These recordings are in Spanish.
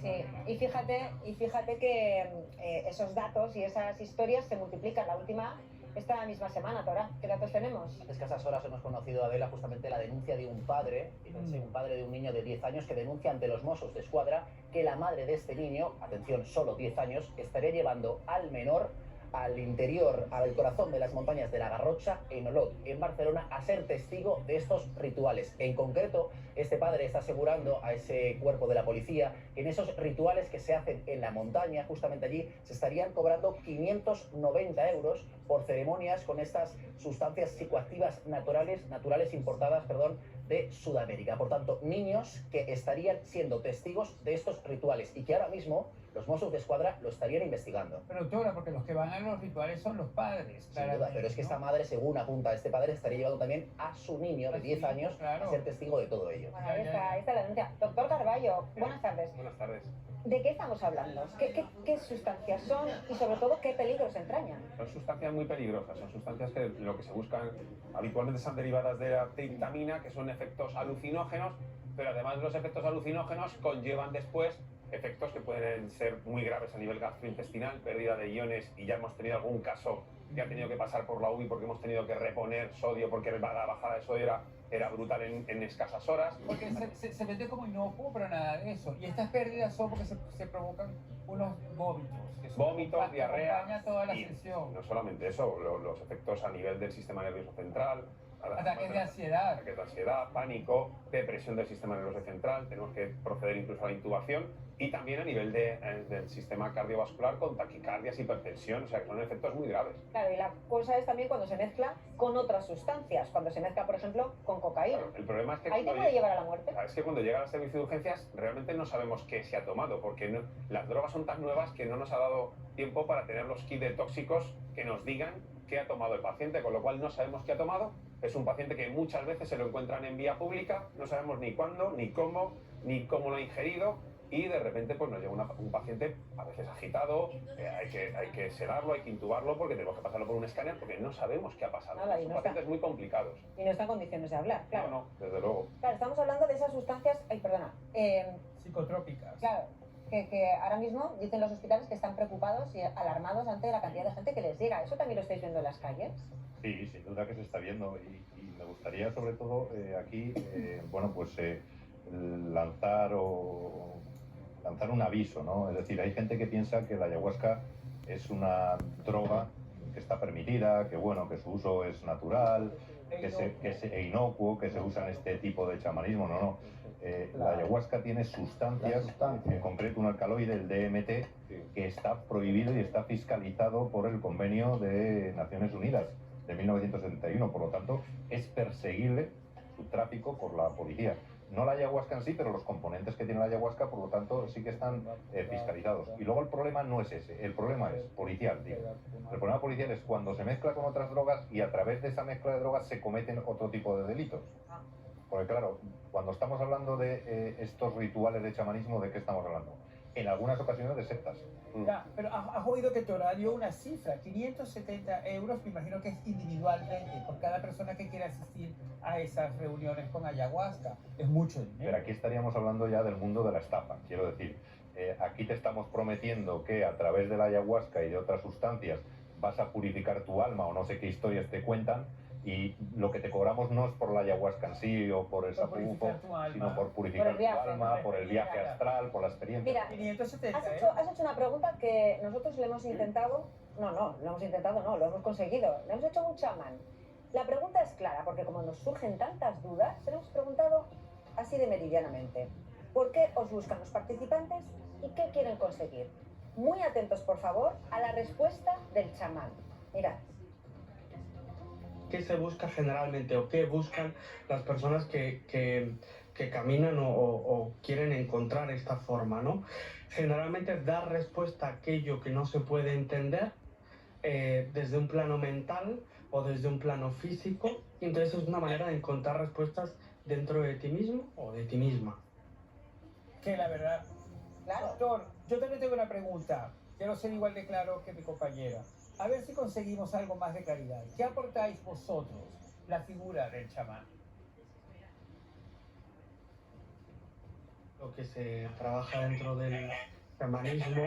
Sí, y fíjate que esos datos y esas historias se multiplican. La última esta misma semana, Tora. ¿Qué datos tenemos? Hace escasas horas hemos conocido, Adela, justamente la denuncia de un padre, fíjense, un padre de un niño de 10 años que denuncia ante los Mossos de Escuadra que la madre de este niño, atención, solo 10 años, estaría llevando al menor al interior, al corazón de las montañas de la Garrocha, en Olot, en Barcelona, a ser testigo de estos rituales. En concreto, este padre está asegurando a ese cuerpo de la policía que en esos rituales que se hacen en la montaña, justamente allí, se estarían cobrando 590 euros por ceremonias con estas sustancias psicoactivas naturales importadas, de Sudamérica. Por tanto, niños que estarían siendo testigos de estos rituales y que ahora mismo los Mossos de Escuadra lo estarían investigando. Pero doctora, porque los que van a los rituales son los padres. Sin duda, pero es que esta madre, según apunta este padre, estaría llevando también a su niño de 10 años a ser testigo de todo ello. Bueno, ahí está la denuncia. Doctor Carballo, buenas tardes. Buenas tardes. ¿De qué estamos hablando? ¿Qué sustancias son y sobre todo qué peligros entrañan? Son sustancias muy peligrosas, son sustancias que lo que se buscan habitualmente son derivadas de la triptamina, que son efectos alucinógenos, pero además los efectos alucinógenos conllevan después efectos que pueden ser muy graves a nivel gastrointestinal, pérdida de iones, y ya hemos tenido algún caso que ha tenido que pasar por la UBI porque hemos tenido que reponer sodio porque la bajada de sodio era brutal en escasas horas. Porque se vende como inocuo, pero nada de eso. Y estas pérdidas son porque se provocan unos vómitos. Vómitos, diarrea. Toda la y sesión. no solamente eso, los efectos a nivel del sistema nervioso central. Ataques de ansiedad. Ataques de ansiedad, pánico, depresión del sistema nervioso central. Tenemos que proceder incluso a la intubación. Y también a nivel del sistema cardiovascular con taquicardias, hipertensión, o sea que son efectos muy graves. Claro, y la cosa es también cuando se mezcla con otras sustancias, cuando se mezcla, por ejemplo, con cocaína. Claro, el problema es que ahí te puede llevar a la muerte. Es que cuando llega al servicio de urgencias realmente no sabemos qué se ha tomado, porque las drogas son tan nuevas que no nos ha dado tiempo para tener los kits de tóxicos que nos digan qué ha tomado el paciente, con lo cual no sabemos qué ha tomado. Es un paciente que muchas veces se lo encuentran en vía pública, no sabemos ni cuándo, ni cómo lo ha ingerido. Y de repente pues nos llega un paciente a veces agitado, hay que sedarlo, hay que intubarlo porque tenemos que pasarlo por un escáner porque no sabemos qué ha pasado. Son pacientes muy complicados. Y no está en condiciones de hablar, claro. No, desde luego. Claro, estamos hablando de esas sustancias, psicotrópicas. Claro, que ahora mismo dicen los hospitales que están preocupados y alarmados ante la cantidad de gente que les llega. ¿Eso también lo estáis viendo en las calles? Sí, sin duda que se está viendo y me gustaría sobre todo aquí, lanzar un aviso, ¿no? Es decir, hay gente que piensa que la ayahuasca es una droga que está permitida, que bueno, que su uso es natural, que inocuo, que se usa en este tipo de chamanismo. No. La ayahuasca tiene sustancias, en concreto un alcaloide, el DMT, que está prohibido y está fiscalizado por el Convenio de Naciones Unidas de 1971, por lo tanto es perseguible su tráfico por la policía. No la ayahuasca en sí, pero los componentes que tiene la ayahuasca, por lo tanto, sí que están fiscalizados. Y luego el problema no es ese, el problema es policial, tío. El problema policial es cuando se mezcla con otras drogas y a través de esa mezcla de drogas se cometen otro tipo de delitos. Porque claro, cuando estamos hablando de estos rituales de chamanismo, ¿de qué estamos hablando? En algunas ocasiones de sectas. Ya, pero has oído que Tora dio una cifra, 570 euros, me imagino que es individualmente, por cada persona que quiera asistir a esas reuniones con ayahuasca. Es mucho dinero. Pero aquí estaríamos hablando ya del mundo de la estafa, quiero decir. Aquí te estamos prometiendo que a través de la ayahuasca y de otras sustancias vas a purificar tu alma o no sé qué historias te cuentan, y lo que te cobramos no es por la ayahuasca en sí o por el sapufo, sino por purificar tu alma, por el viaje astral, por la experiencia. Mira, 570, has hecho una pregunta que nosotros le hemos intentado, lo hemos conseguido, le hemos hecho un chamán. La pregunta es clara, porque como nos surgen tantas dudas, se le hemos preguntado así de meridianamente. ¿Por qué os buscan los participantes y qué quieren conseguir? Muy atentos, por favor, a la respuesta del chamán. Mirad. ¿Qué se busca generalmente o qué buscan las personas que caminan o quieren encontrar esta forma, ¿no? Generalmente dar respuesta a aquello que no se puede entender desde un plano mental o desde un plano físico, y entonces es una manera de encontrar respuestas dentro de ti mismo o de ti misma. Que la verdad... Claro. Doctor, yo también tengo una pregunta. Quiero ser igual de claro que mi compañera. A ver si conseguimos algo más de claridad. ¿Qué aportáis vosotros, la figura del chamán? Lo que se trabaja dentro del chamanismo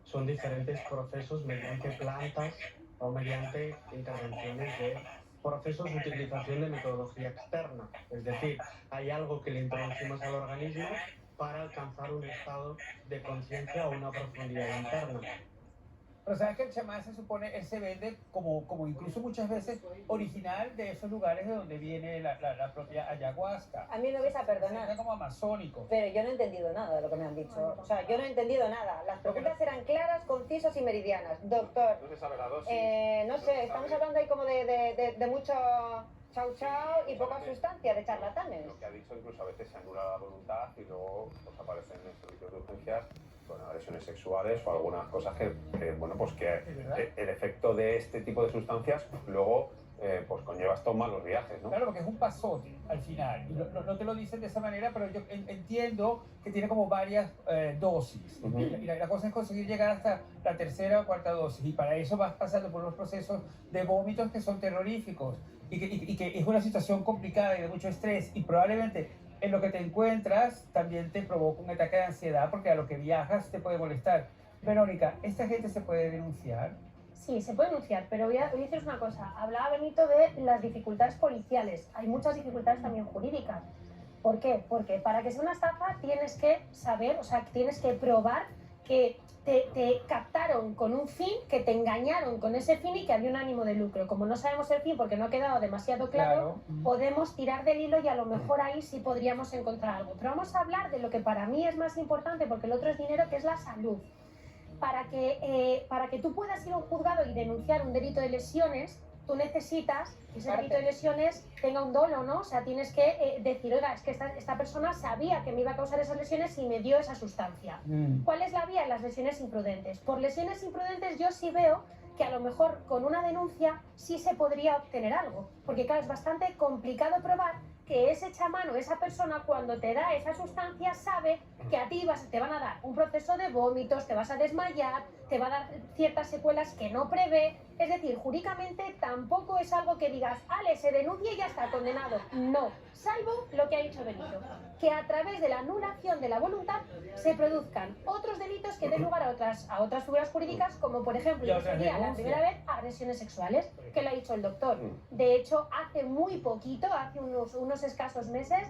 son diferentes procesos mediante plantas o mediante intervenciones de procesos de utilización de metodología externa. Es decir, hay algo que le introducimos al organismo para alcanzar un estado de conciencia o una profundidad interna. Pero sabes que el chamán se supone, él se vende como incluso muchas veces original de esos lugares de donde viene la propia ayahuasca. A mí me vais a Se perdonar, vende como amazónico. pero yo no he entendido nada de lo que me han dicho. O sea, yo no he entendido nada. Las preguntas eran claras, concisas y meridianas. Doctor, No se sabe la dosis. no sé, estamos hablando ahí como de mucho chau chau y poca sustancia, de charlatanes. Lo que ha dicho, incluso a veces se anula la voluntad y luego pues, aparecen en servicios de urgencias con agresiones sexuales o algunas cosas que bueno, pues que el efecto de este tipo de sustancias luego pues conlleva estos malos viajes, ¿no? Claro, porque es un pasote al final. Y no te lo dicen de esa manera, pero yo entiendo que tiene como varias dosis. Ujú. Y la cosa es conseguir llegar hasta la tercera o cuarta dosis. Y para eso vas pasando por unos procesos de vómitos que son terroríficos. Y que es una situación complicada y de mucho estrés. Y probablemente en lo que te encuentras también te provoca un ataque de ansiedad porque a lo que viajas te puede molestar. Verónica, ¿esta gente se puede denunciar? Sí, se puede denunciar, pero voy a deciros una cosa. Hablaba Benito de las dificultades policiales. Hay muchas dificultades también jurídicas. ¿Por qué? Porque para que sea una estafa tienes que saber, o sea, tienes que probar que te captaron con un fin, que te engañaron con ese fin y que había un ánimo de lucro. Como no sabemos el fin porque no ha quedado demasiado claro, podemos tirar del hilo y a lo mejor ahí sí podríamos encontrar algo. Pero vamos a hablar de lo que para mí es más importante, porque el otro es dinero, que es la salud. Para que tú puedas ir a un juzgado y denunciar un delito de lesiones, tú necesitas que ese delito de lesiones tenga un dolo, ¿no? O sea, tienes que decir, oiga, es que esta persona sabía que me iba a causar esas lesiones y me dio esa sustancia. ¿Cuál es la vía? Las lesiones imprudentes. Por lesiones imprudentes yo sí veo que a lo mejor con una denuncia sí se podría obtener algo. Porque claro, es bastante complicado probar que ese chamán o esa persona cuando te da esa sustancia sabe que a ti te van a dar un proceso de vómitos, te vas a desmayar, te va a dar ciertas secuelas que no prevé. Es decir, jurídicamente tampoco es algo que digas, ale, se denuncia y ya está condenado. No, salvo lo que ha dicho Benito, que a través de la anulación de la voluntad se produzcan otros delitos que den lugar a otras figuras jurídicas, como por ejemplo, yo sería la primera vez agresiones sexuales, que lo ha dicho el doctor. De hecho, hace muy poquito, hace unos escasos meses,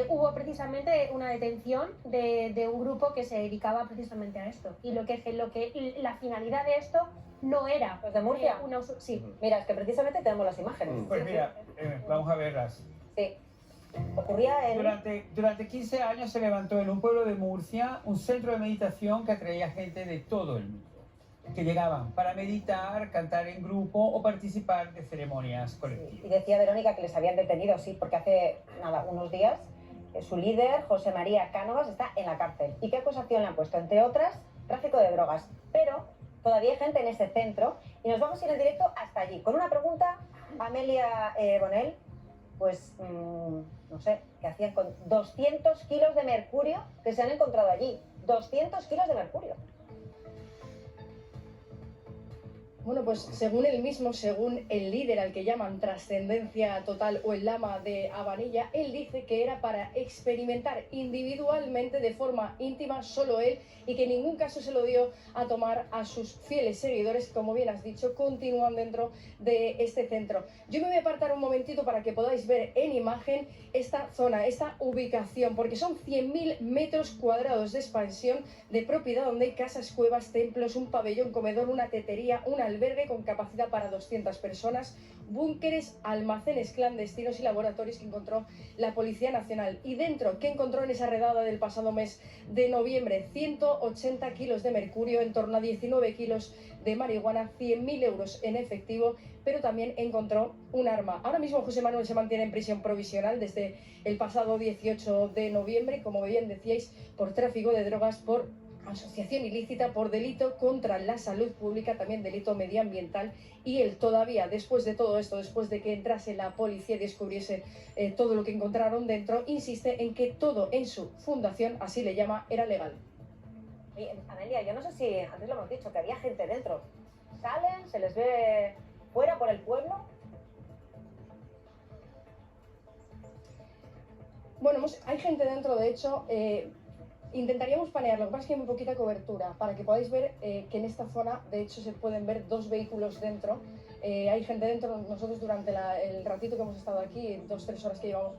hubo precisamente una detención de un grupo que se dedicaba precisamente a esto. Y la finalidad de esto no era... ¿Los de Murcia? Sí. Mira, es que precisamente tenemos las imágenes. Pues mira, vamos a verlas. Sí. Ocurría en... Durante 15 años se levantó en un pueblo de Murcia un centro de meditación que atraía gente de todo el mundo, que llegaban para meditar, cantar en grupo o participar de ceremonias colectivas. Y decía Verónica que les habían detenido, sí, porque hace unos días su líder, José María Cánovas, está en la cárcel. ¿Y qué acusación le han puesto? Entre otras, tráfico de drogas. Pero todavía hay gente en ese centro y nos vamos a ir en directo hasta allí. Con una pregunta, Amelia Bonell, pues no sé, ¿qué hacían con 200 kilos de mercurio que se han encontrado allí? 200 kilos de mercurio. Bueno, pues según él mismo, según el líder al que llaman Trascendencia Total o el Lama de Habanilla, él dice que era para experimentar individualmente, de forma íntima, solo él, y que en ningún caso se lo dio a tomar a sus fieles seguidores, como bien has dicho, continúan dentro de este centro. Yo me voy a apartar un momentito para que podáis ver en imagen esta zona, esta ubicación, porque son 100.000 metros cuadrados de expansión de propiedad, donde hay casas, cuevas, templos, un pabellón, comedor, una tetería, un albergue con capacidad para 200 personas, búnkeres, almacenes clandestinos y laboratorios que encontró la Policía Nacional. Y dentro, ¿qué encontró en esa redada del pasado mes de noviembre? 180 kilos de mercurio, en torno a 19 kilos de marihuana, 100.000 euros en efectivo, pero también encontró un arma. Ahora mismo José Manuel se mantiene en prisión provisional desde el pasado 18 de noviembre, como bien decíais, por tráfico de drogas, por asociación ilícita, por delito contra la salud pública, también delito medioambiental, y él todavía, después de todo esto, después de que entrase la policía y descubriese todo lo que encontraron dentro, insiste en que todo en su fundación, así le llama, era legal. Oye, Amelia, yo no sé si antes lo hemos dicho, que había gente dentro. ¿Salen? ¿Se les ve fuera por el pueblo? Bueno, hay gente dentro, de hecho, Intentaríamos panear, lo que pasa es que hay muy poquita cobertura, para que podáis ver que en esta zona, de hecho, se pueden ver 2 vehículos dentro. Hay gente dentro. Nosotros durante el ratito que hemos estado aquí, 2-3 horas que llevamos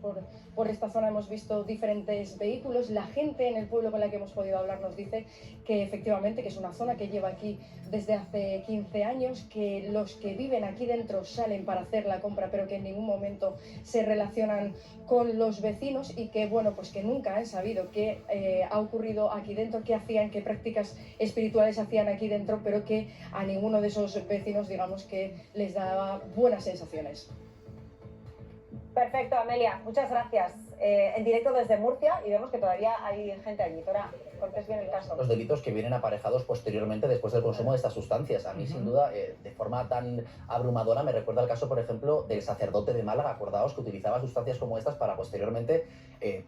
por esta zona, hemos visto diferentes vehículos. La gente en el pueblo con la que hemos podido hablar nos dice que efectivamente que es una zona que lleva aquí desde hace 15 años, que los que viven aquí dentro salen para hacer la compra, pero que en ningún momento se relacionan con los vecinos y que, bueno, pues que nunca han sabido qué ha ocurrido aquí dentro, qué hacían, qué prácticas espirituales hacían aquí dentro, pero que a ninguno de esos vecinos, digamos, que les daba buenas sensaciones. Perfecto, Amelia, muchas gracias. En directo desde Murcia, y vemos que todavía hay gente allí. Tora, contés bien el caso. Los delitos que vienen aparejados posteriormente después del consumo de estas sustancias. A mí, sin duda, de forma tan abrumadora, me recuerda el caso, por ejemplo, del sacerdote de Málaga. Acordaos que utilizaba sustancias como estas para posteriormente,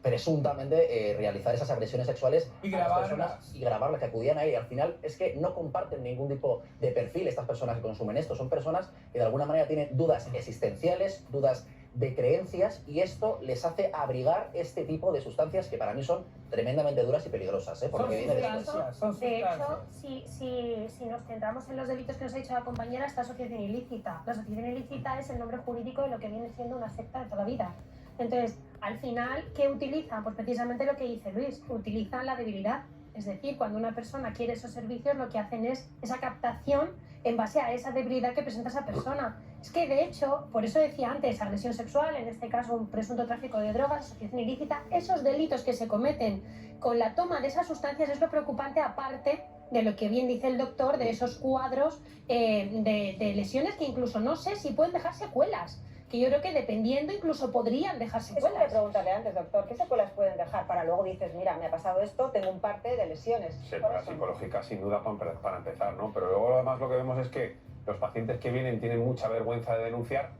presuntamente, realizar esas agresiones sexuales Y a las grabarlas. personas y grabarlas, que acudían a él. Y al final es que no comparten ningún tipo de perfil estas personas que consumen esto. Son personas que de alguna manera tienen dudas existenciales, dudas de creencias, y esto les hace abrigar este tipo de sustancias que para mí son tremendamente duras y peligrosas, Son porque viene después. sustancias. De hecho, si nos centramos en los delitos que nos ha dicho la compañera, está asociación ilícita. La asociación ilícita es el nombre jurídico de lo que viene siendo una secta de toda la vida. Entonces, al final, ¿qué utilizan? Pues precisamente lo que dice Luis, utilizan la debilidad. Es decir, cuando una persona quiere esos servicios, lo que hacen es esa captación en base a esa debilidad que presenta esa persona. Es que, de hecho, por eso decía antes, agresión sexual, en este caso un presunto tráfico de drogas, asociación ilícita, esos delitos que se cometen con la toma de esas sustancias es lo preocupante, aparte de lo que bien dice el doctor, de esos cuadros de lesiones que incluso no sé si pueden dejar secuelas, que yo creo que dependiendo incluso podrían dejar Eso secuelas. quería preguntarle antes, doctor, ¿qué secuelas pueden dejar para luego dices, mira, me ha pasado esto, tengo un parte de lesiones? Secuela psicológica sin duda para empezar, ¿no? Pero luego además lo que vemos es que los pacientes que vienen tienen mucha vergüenza de denunciar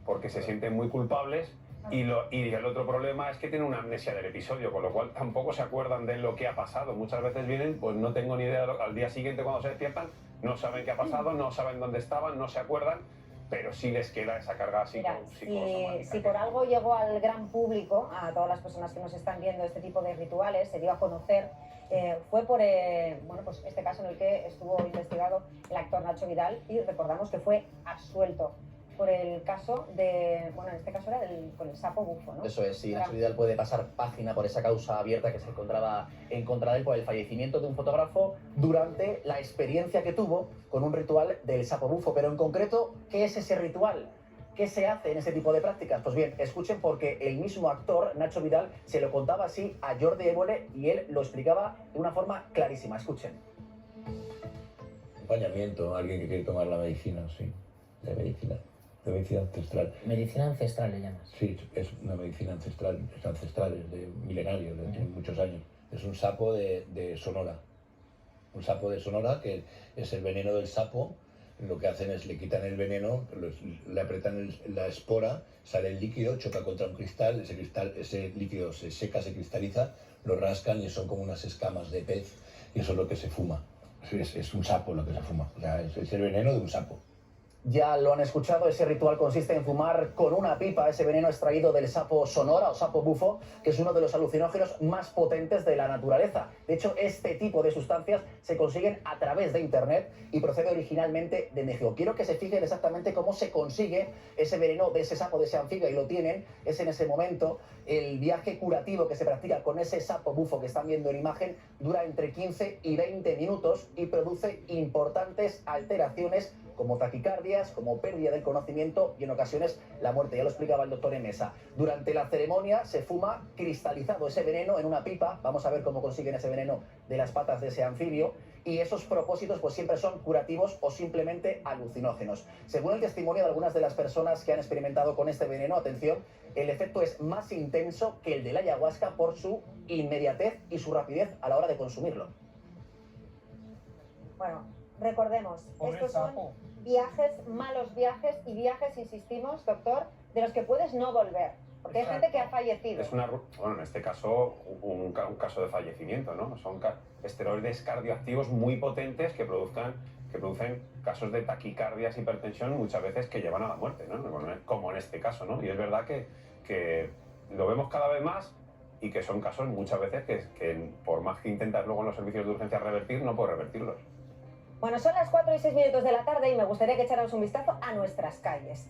porque se sienten muy culpables y el otro problema es que tienen una amnesia del episodio, con lo cual tampoco se acuerdan de lo que ha pasado. Muchas veces vienen, pues no tengo ni idea, al día siguiente cuando se despiertan Mm. no saben qué ha pasado, no saben dónde estaban, no se acuerdan, pero sí les queda esa carga Mira, psicosomática. si por algo llegó al gran público, a todas las personas que nos están viendo este tipo de rituales, se dio a conocer, fue por bueno, pues este caso en el que estuvo investigado el actor Nacho Vidal, y recordamos que fue absuelto por el caso de, bueno, en este caso era con el sapo bufo, ¿no? Eso es, sí, Nacho Vidal puede pasar página por esa causa abierta que se encontraba en contra de él por el fallecimiento de un fotógrafo durante la experiencia que tuvo con un ritual del sapo bufo. Pero en concreto, ¿qué es ese ritual? ¿Qué se hace en ese tipo de prácticas? Pues bien, escuchen, porque el mismo actor, Nacho Vidal, se lo contaba así a Jordi Évole y él lo explicaba de una forma clarísima. Escuchen. Acompañamiento, alguien que quiere tomar la medicina, sí, de medicina ancestral. Medicina ancestral le llamas. Sí, es una medicina ancestral, es de milenario, de muchos años. Es un sapo de Sonora. Un sapo de Sonora que es el veneno del sapo. Lo que hacen es le quitan el veneno, le apretan la espora, sale el líquido, choca contra un cristal, ese líquido se seca, se cristaliza, lo rascan y son como unas escamas de pez, y eso es lo que se fuma. Es un sapo lo que se fuma, o sea, es el veneno de un sapo. Ya lo han escuchado, ese ritual consiste en fumar con una pipa ese veneno extraído del sapo Sonora o sapo bufo, que es uno de los alucinógenos más potentes de la naturaleza. De hecho, este tipo de sustancias se consiguen a través de internet y procede originalmente de México. Quiero que se fijen exactamente cómo se consigue ese veneno de ese sapo, de ese anfibio, y lo tienen, es en ese momento. El viaje curativo que se practica con ese sapo bufo que están viendo en imagen dura entre 15 y 20 minutos y produce importantes alteraciones como taquicardias, como pérdida del conocimiento y en ocasiones la muerte. Ya lo explicaba el doctor Emesa. Durante la ceremonia se fuma cristalizado ese veneno en una pipa. Vamos a ver cómo consiguen ese veneno de las patas de ese anfibio. Y esos propósitos pues siempre son curativos o simplemente alucinógenos. Según el testimonio de algunas de las personas que han experimentado con este veneno, atención, el efecto es más intenso que el de la ayahuasca por su inmediatez y su rapidez a la hora de consumirlo. Bueno, recordemos, Pobre estos son sapo. viajes, malos viajes, y viajes, insistimos, doctor, de los que puedes no volver. Porque hay gente que ha fallecido. Bueno, en este caso, un caso de fallecimiento, ¿no? Son esteroides cardioactivos muy potentes que producen casos de taquicardias, hipertensión, muchas veces que llevan a la muerte, ¿no? Como en este caso, ¿no? Y es verdad que lo vemos cada vez más y que son casos muchas veces que por más que intentas luego en los servicios de urgencia revertir, no puedes revertirlos. Bueno, son las 4:06 de la tarde y me gustaría que echáramos un vistazo a nuestras calles.